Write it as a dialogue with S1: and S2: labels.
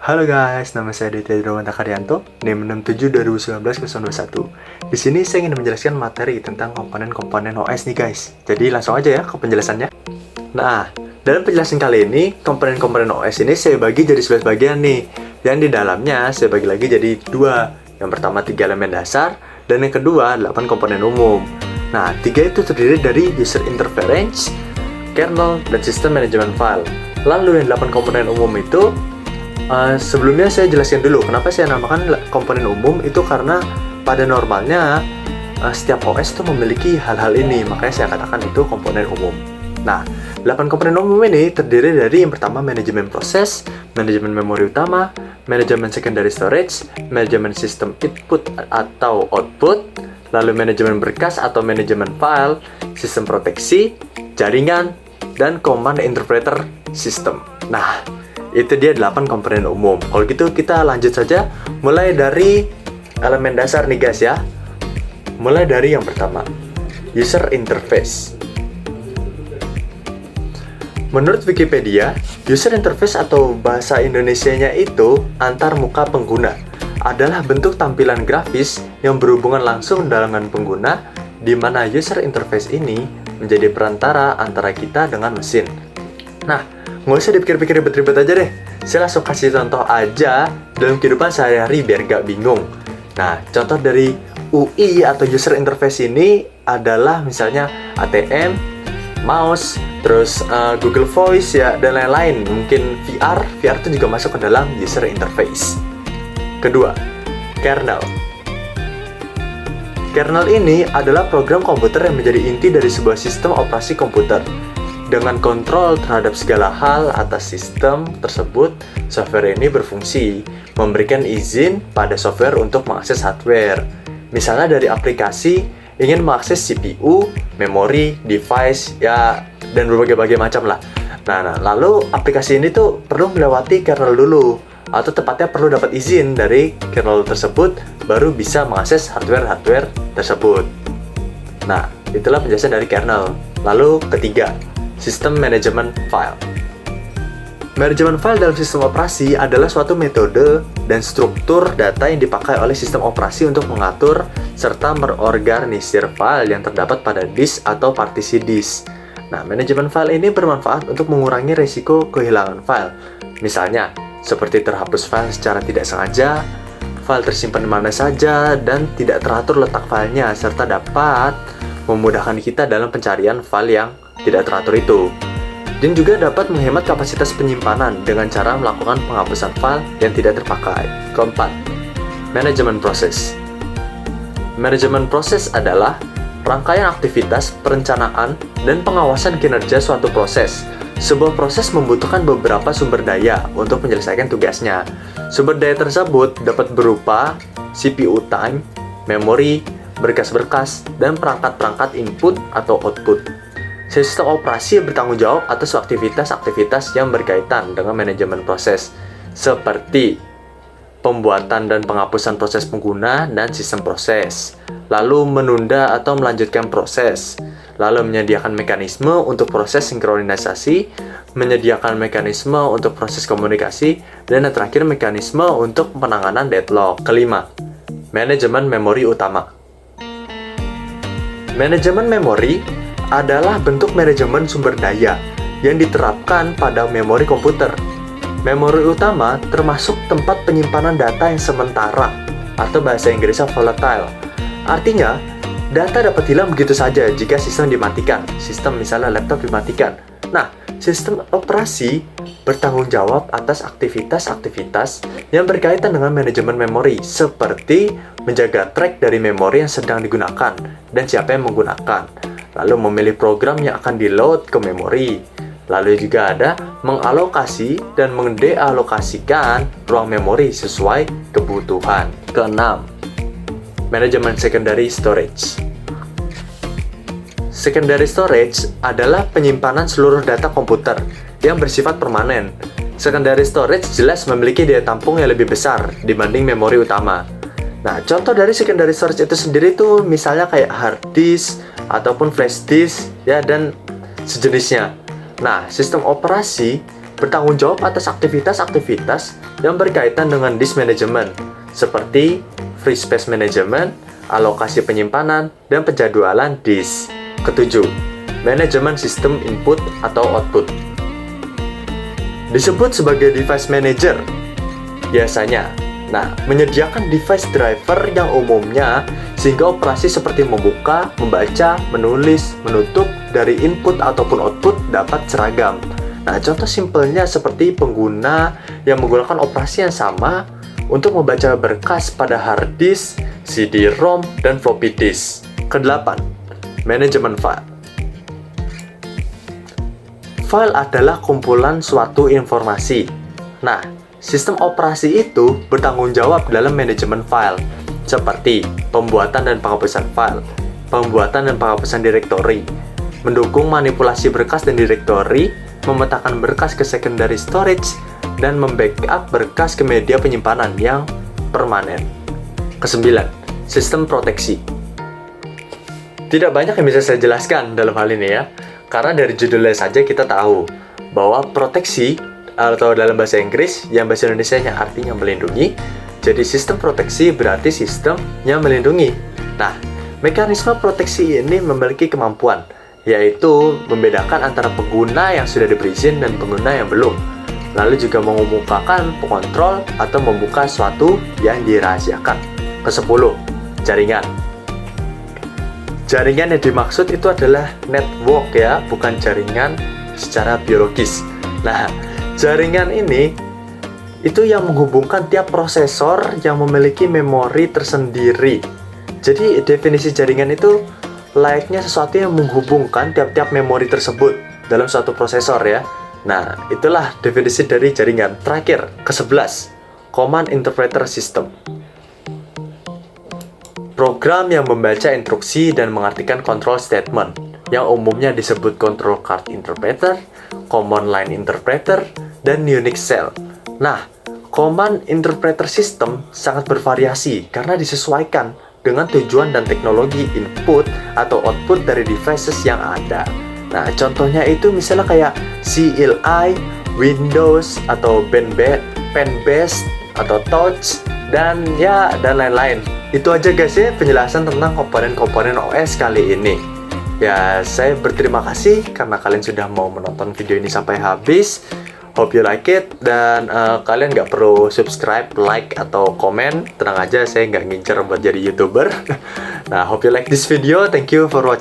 S1: Halo guys, nama saya Aditya Drawanta Karyanto, NIM 67 2019 Di sini saya ingin menjelaskan materi tentang komponen-komponen OS nih guys. Jadi langsung aja ya ke penjelasannya. Nah, dalam penjelasan kali ini, komponen-komponen OS ini saya bagi jadi 11 bagian nih. Yang di dalamnya saya bagi lagi jadi dua. Yang pertama 3 elemen dasar, dan yang kedua 8 komponen umum. Nah, 3 itu terdiri dari user interference, kernel, dan sistem manajemen file. Lalu yang 8 komponen umum itu sebelumnya saya jelaskan dulu kenapa saya namakan komponen umum itu, karena pada normalnya setiap OS itu memiliki hal-hal ini, makanya saya katakan itu komponen umum. Nah, 8 komponen umum ini terdiri dari yang pertama manajemen proses, manajemen memori utama, manajemen secondary storage, manajemen sistem input atau output, lalu manajemen berkas atau manajemen file, sistem proteksi, jaringan, dan command interpreter system. Nah, itu dia 8 komponen umum. Kalau gitu kita lanjut saja, mulai dari elemen dasar nih guys ya. Mulai dari yang pertama, user interface. Menurut Wikipedia, user interface atau bahasa Indonesianya itu antar muka pengguna, adalah bentuk tampilan grafis yang berhubungan langsung dengan pengguna, di mana user interface ini menjadi perantara antara kita dengan mesin. Nah, nggak usah dipikir-pikir ribet-ribet aja deh. Saya langsung kasih contoh aja dalam kehidupan sehari-hari biar nggak bingung. Nah, contoh dari UI atau user interface ini adalah misalnya ATM, mouse, terus Google Voice ya, dan lain-lain. Mungkin VR itu juga masuk ke dalam user interface. Kedua, kernel. Kernel ini adalah program komputer yang menjadi inti dari sebuah sistem operasi komputer. Dengan kontrol terhadap segala hal atas sistem tersebut, software ini berfungsi memberikan izin pada software untuk mengakses hardware. Misalnya dari aplikasi ingin mengakses CPU, memori, device, ya, dan berbagai macam lah. Nah, lalu aplikasi ini tuh perlu melewati kernel dulu, atau tepatnya perlu dapat izin dari kernel tersebut, baru bisa mengakses hardware tersebut. Nah, itulah penjelasan dari kernel. Lalu ketiga, sistem manajemen file. Manajemen file dalam sistem operasi adalah suatu metode dan struktur data yang dipakai oleh sistem operasi untuk mengatur serta merorganisir file yang terdapat pada disk atau partisi disk. Nah, manajemen file ini bermanfaat untuk mengurangi risiko kehilangan file. Misalnya, seperti terhapus file secara tidak sengaja, file tersimpan di mana saja, dan tidak teratur letak filenya, serta dapat memudahkan kita dalam pencarian file yang tidak teratur itu. Dan juga dapat menghemat kapasitas penyimpanan dengan cara melakukan penghapusan file yang tidak terpakai. Keempat, manajemen proses. Manajemen proses adalah rangkaian aktivitas, perencanaan, dan pengawasan kinerja suatu proses. Sebuah proses membutuhkan beberapa sumber daya untuk menyelesaikan tugasnya. Sumber daya tersebut dapat berupa CPU time, memori, berkas-berkas, dan perangkat-perangkat input atau output. Sistem operasi bertanggung jawab atas aktivitas-aktivitas yang berkaitan dengan manajemen proses, seperti pembuatan dan penghapusan proses pengguna dan sistem proses, lalu menunda atau melanjutkan proses, lalu menyediakan mekanisme untuk proses sinkronisasi, menyediakan mekanisme untuk proses komunikasi, dan yang terakhir mekanisme untuk penanganan deadlock. Kelima, manajemen memori utama. Manajemen memori adalah bentuk manajemen sumber daya yang diterapkan pada memori komputer. Memori utama termasuk tempat penyimpanan data yang sementara, atau bahasa Inggrisnya volatile. Artinya, data dapat hilang begitu saja jika sistem dimatikan. Sistem misalnya laptop dimatikan. Nah, sistem operasi bertanggung jawab atas aktivitas-aktivitas yang berkaitan dengan manajemen memori, seperti menjaga track dari memori yang sedang digunakan dan siapa yang menggunakan, lalu memilih program yang akan di-load ke memori, lalu juga ada mengalokasi dan mendealokasikan ruang memori sesuai kebutuhan. Keenam, manajemen secondary storage. Secondary storage adalah penyimpanan seluruh data komputer yang bersifat permanen. Secondary storage jelas memiliki daya tampung yang lebih besar dibanding memori utama. Nah, contoh dari secondary storage itu sendiri tuh misalnya kayak hard disk ataupun flash disk ya, dan sejenisnya. Nah, sistem operasi bertanggung jawab atas aktivitas-aktivitas yang berkaitan dengan disk management, seperti free space management, alokasi penyimpanan, dan penjadwalan disk. Ketujuh, manajemen sistem input atau output. Disebut sebagai device manager, biasanya menyediakan device driver yang umumnya sehingga operasi seperti membuka, membaca, menulis, menutup dari input ataupun output dapat seragam. Contoh simpelnya seperti pengguna yang menggunakan operasi yang sama untuk membaca berkas pada hard disk, CD-ROM, dan floppy disk. Kedelapan, manajemen file. File adalah kumpulan suatu informasi. Sistem operasi itu bertanggung jawab dalam manajemen file, seperti pembuatan dan penghapusan file, pembuatan dan penghapusan direktori, mendukung manipulasi berkas dan direktori, memetakan berkas ke secondary storage, dan membackup berkas ke media penyimpanan yang permanen. Kesembilan, sistem proteksi. Tidak banyak yang bisa saya jelaskan dalam hal ini ya, karena dari judulnya saja kita tahu bahwa proteksi atau dalam bahasa Inggris yang bahasa Indonesianya artinya melindungi. Jadi sistem proteksi berarti sistem yang melindungi. Mekanisme proteksi ini memiliki kemampuan, yaitu membedakan antara pengguna yang sudah diberi izin dan pengguna yang belum. Lalu juga mengemukakan pengontrol atau membuka suatu yang dirahasiakan. Kesepuluh, jaringan. Jaringan yang dimaksud itu adalah network ya, bukan jaringan secara biologis. Jaringan ini itu yang menghubungkan tiap prosesor yang memiliki memori tersendiri. Jadi definisi jaringan itu layaknya sesuatu yang menghubungkan tiap-tiap memori tersebut dalam suatu prosesor ya. Itulah definisi dari jaringan. Terakhir, ke-11, Command Interpreter System. Program yang membaca instruksi dan mengartikan control statement, yang umumnya disebut Control Card Interpreter, Command Line Interpreter, dan Unix Shell. Command Interpreter System sangat bervariasi karena disesuaikan dengan tujuan dan teknologi input atau output dari devices yang ada. Contohnya itu misalnya kayak CLI, Windows, atau pen-based, atau touch, dan lain-lain. Itu aja guys ya penjelasan tentang komponen-komponen OS kali ini. Saya berterima kasih karena kalian sudah mau menonton video ini sampai habis. Hope you like it, dan kalian nggak perlu subscribe, like, atau komen. Tenang aja, saya nggak ngincer buat jadi YouTuber. Hope you like this video. Thank you for watching.